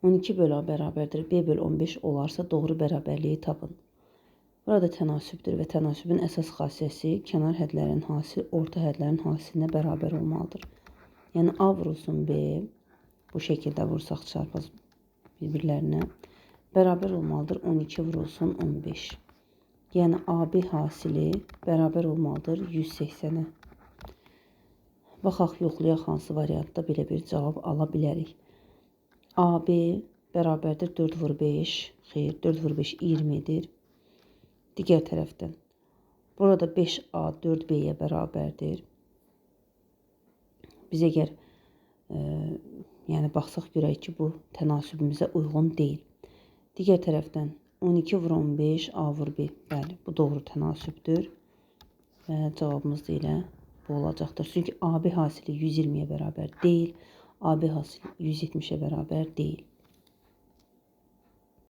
12 bölü A bərabərdir B bölü 15 olarsa doğru bərabərliyi tapın. Burada tənasübdür və tənasübün əsas xassiyəsi kənar hədlərin hasil orta hədlərin hasilinə bərabər olmalıdır. Yəni A vurulsun B, bu şəkildə vursaq çarpaz bir-birlərinə, bərabər olmalıdır 12 vurulsun 15. Yəni AB hasili bərabər olmalıdır 180-ə. Baxaq, yoxlayaq hansı variantda belə bir cavab ala bilərik. AB bərabərdir 4 vur 5, xeyr 4 vur 5 20-dir. Digər tərəfdən, burada 5A 4B'yə bərabərdir. Biz əgər yəni baxsaq görək ki, bu tənasübümüzə uyğun deyil. Digər tərəfdən 12 vur 15 A vur B. Bəli, bu doğru tənasübdür və cavabımız da elə bu olacaqdır. Çünki AB hasili 120-yə bərabər deyil, AB hasili 170-ə bərabər deyil.